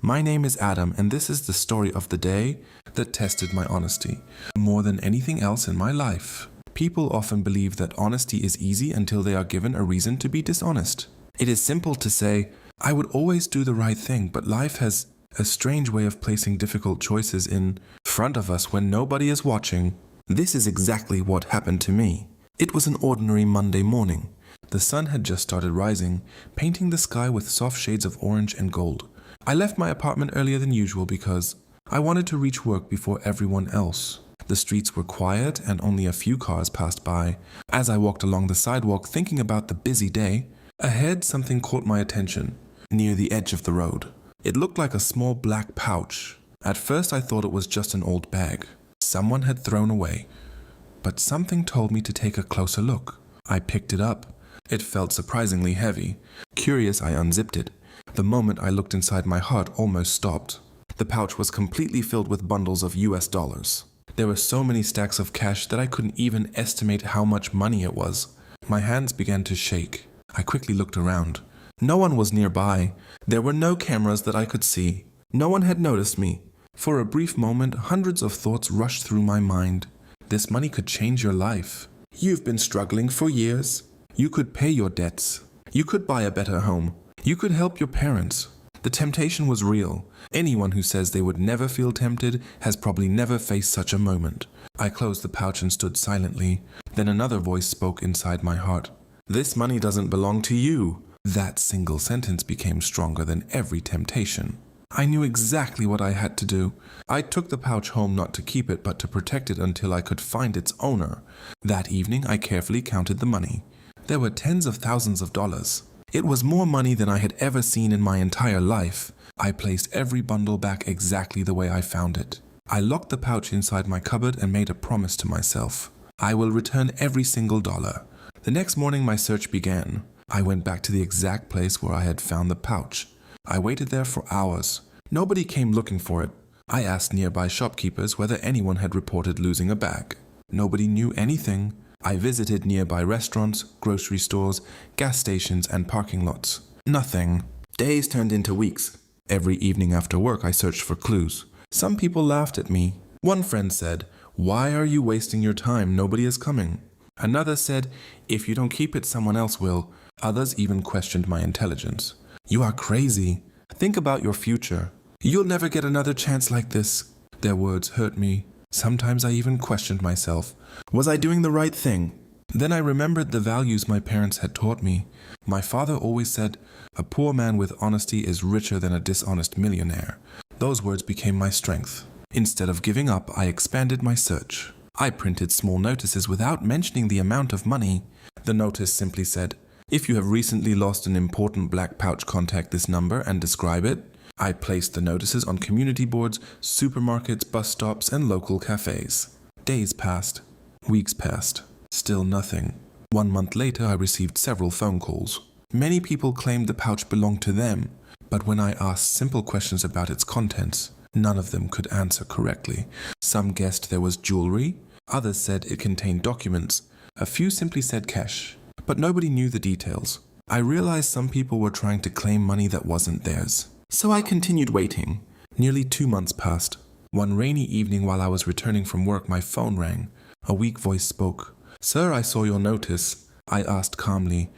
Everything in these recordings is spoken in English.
My name is Adam, and this is the story of the day that tested my honesty. More than anything else in my life, people often believe that honesty is easy until they are given a reason to be dishonest. It is simple to say, I would always do the right thing, but life has a strange way of placing difficult choices in front of us when nobody is watching. This is exactly what happened to me. It was an ordinary Monday morning. The sun had just started rising, painting the sky with soft shades of orange and gold. I left my apartment earlier than usual because I wanted to reach work before everyone else. The streets were quiet and only a few cars passed by. As I walked along the sidewalk thinking about the busy day, ahead something caught my attention, near the edge of the road. It looked like a small black pouch. At first I thought it was just an old bag someone had thrown away, but something told me to take a closer look. I picked it up. It felt surprisingly heavy. Curious, I unzipped it. The moment I looked inside, my heart almost stopped. The pouch was completely filled with bundles of US dollars. There were so many stacks of cash that I couldn't even estimate how much money it was. My hands began to shake. I quickly looked around. No one was nearby. There were no cameras that I could see. No one had noticed me. For a brief moment, hundreds of thoughts rushed through my mind. This money could change your life. You've been struggling for years. You could pay your debts. You could buy a better home. You could help your parents. The temptation was real. Anyone who says they would never feel tempted has probably never faced such a moment. I closed the pouch and stood silently. Then another voice spoke inside my heart. This money doesn't belong to you. That single sentence became stronger than every temptation. I knew exactly what I had to do. I took the pouch home not to keep it, but to protect it until I could find its owner. That evening, I carefully counted the money. There were tens of thousands of dollars. It was more money than I had ever seen in my entire life. I placed every bundle back exactly the way I found it. I locked the pouch inside my cupboard and made a promise to myself. I will return every single dollar. The next morning, my search began. I went back to the exact place where I had found the pouch. I waited there for hours. Nobody came looking for it. I asked nearby shopkeepers whether anyone had reported losing a bag. Nobody knew anything. I visited nearby restaurants, grocery stores, gas stations, and parking lots. Nothing. Days turned into weeks. Every evening after work, I searched for clues. Some people laughed at me. One friend said, "Why are you wasting your time? Nobody is coming." Another said, "If you don't keep it, someone else will." Others even questioned my intelligence. "You are crazy. Think about your future. You'll never get another chance like this." Their words hurt me. Sometimes I even questioned myself. Was I doing the right thing? Then I remembered the values my parents had taught me. My father always said, "A poor man with honesty is richer than a dishonest millionaire." Those words became my strength. Instead of giving up, I expanded my search. I printed small notices without mentioning the amount of money. The notice simply said, "If you have recently lost an important black pouch, contact this number and describe it." I placed the notices on community boards, supermarkets, bus stops, and local cafes. Days passed. Weeks passed. Still nothing. 1 month later, I received several phone calls. Many people claimed the pouch belonged to them, but when I asked simple questions about its contents, none of them could answer correctly. Some guessed there was jewelry. Others said it contained documents. A few simply said cash, but nobody knew the details. I realized some people were trying to claim money that wasn't theirs. So I continued waiting. Nearly 2 months passed. One rainy evening while I was returning from work, my phone rang. A weak voice spoke. "Sir, I saw your notice." I asked calmly,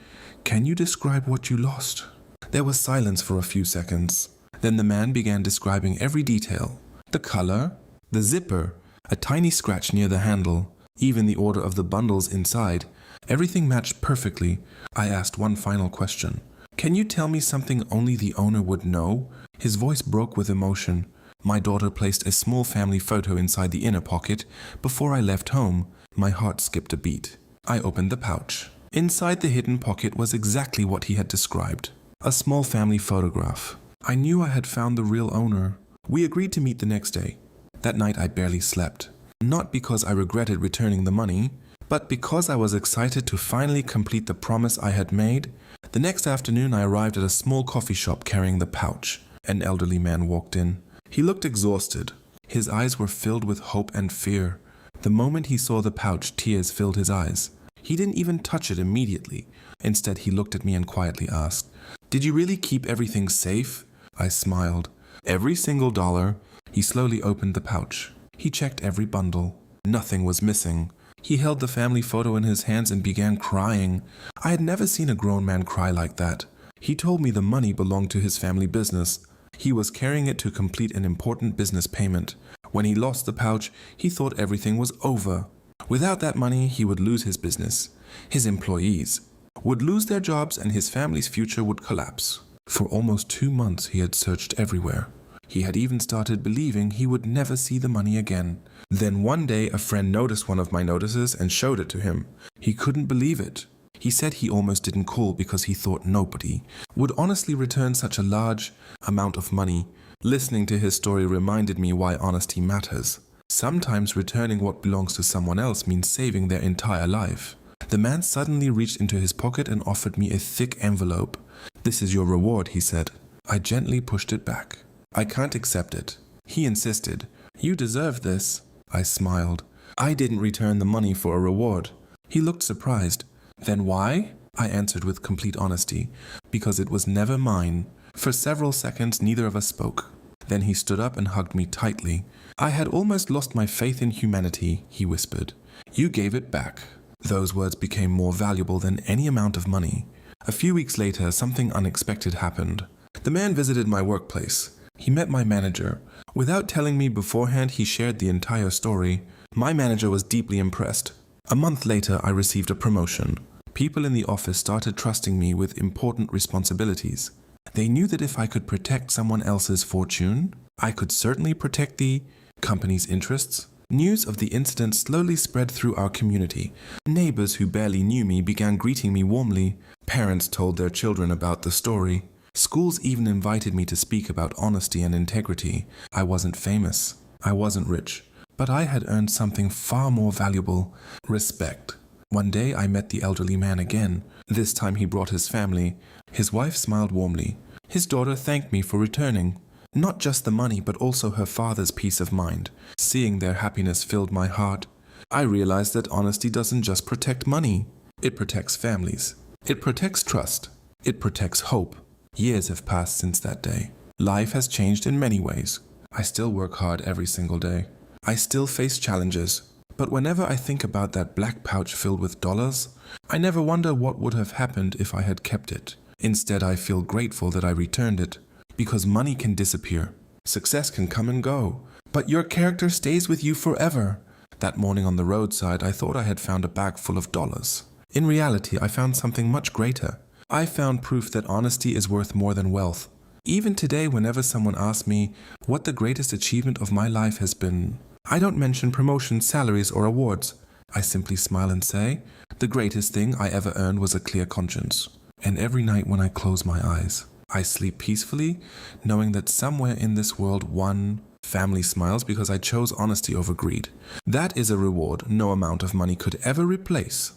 "Can you describe what you lost?" There was silence for a few seconds. Then the man began describing every detail. The color, the zipper, a tiny scratch near the handle, even the order of the bundles inside. Everything matched perfectly. I asked one final question. "Can you tell me something only the owner would know?" His voice broke with emotion. My daughter placed a small family photo inside the inner pocket. Before I left home, my heart skipped a beat. I opened the pouch. Inside the hidden pocket was exactly what he had described. A small family photograph. I knew I had found the real owner. We agreed to meet the next day. That night I barely slept. Not because I regretted returning the money, but because I was excited to finally complete the promise I had made. The next afternoon I arrived at a small coffee shop carrying the pouch. An elderly man walked in. He looked exhausted. His eyes were filled with hope and fear. The moment he saw the pouch, tears filled his eyes. He didn't even touch it immediately. Instead, he looked at me and quietly asked, "Did you really keep everything safe?" I smiled. Every single dollar. He slowly opened the pouch. He checked every bundle. Nothing was missing. He held the family photo in his hands and began crying. I had never seen a grown man cry like that. He told me the money belonged to his family business. He was carrying it to complete an important business payment. When he lost the pouch, he thought everything was over. Without that money, he would lose his business. His employees would lose their jobs and his family's future would collapse. For almost 2 months, he had searched everywhere. He had even started believing he would never see the money again. Then one day, a friend noticed one of my notices and showed it to him. He couldn't believe it. He said he almost didn't call because he thought nobody would honestly return such a large amount of money. Listening to his story reminded me why honesty matters. Sometimes returning what belongs to someone else means saving their entire life. The man suddenly reached into his pocket and offered me a thick envelope. "This is your reward," he said. I gently pushed it back. "I can't accept it." He insisted. "You deserve this." I smiled. I didn't return the money for a reward. He looked surprised. "Then why?" I answered with complete honesty. "Because it was never mine." For several seconds, neither of us spoke. Then he stood up and hugged me tightly. "I had almost lost my faith in humanity," he whispered. "You gave it back." Those words became more valuable than any amount of money. A few weeks later, something unexpected happened. The man visited my workplace. He met my manager. Without telling me beforehand, he shared the entire story. My manager was deeply impressed. A month later, I received a promotion. People in the office started trusting me with important responsibilities. They knew that if I could protect someone else's fortune, I could certainly protect the company's interests. News of the incident slowly spread through our community. Neighbors who barely knew me began greeting me warmly. Parents told their children about the story. Schools even invited me to speak about honesty and integrity. I wasn't famous. I wasn't rich. But I had earned something far more valuable: respect. One day I met the elderly man again. This time he brought his family. His wife smiled warmly. His daughter thanked me for returning. Not just the money, but also her father's peace of mind. Seeing their happiness filled my heart. I realized that honesty doesn't just protect money. It protects families. It protects trust. It protects hope. Years have passed since that day. Life has changed in many ways. I still work hard every single day. I still face challenges. But whenever I think about that black pouch filled with dollars, I never wonder what would have happened if I had kept it. Instead, I feel grateful that I returned it. Because money can disappear. Success can come and go. But your character stays with you forever. That morning on the roadside, I thought I had found a bag full of dollars. In reality, I found something much greater. I found proof that honesty is worth more than wealth. Even today, whenever someone asks me what the greatest achievement of my life has been, I don't mention promotions, salaries, or awards. I simply smile and say, the greatest thing I ever earned was a clear conscience. And every night when I close my eyes, I sleep peacefully, knowing that somewhere in this world one family smiles because I chose honesty over greed. That is a reward no amount of money could ever replace.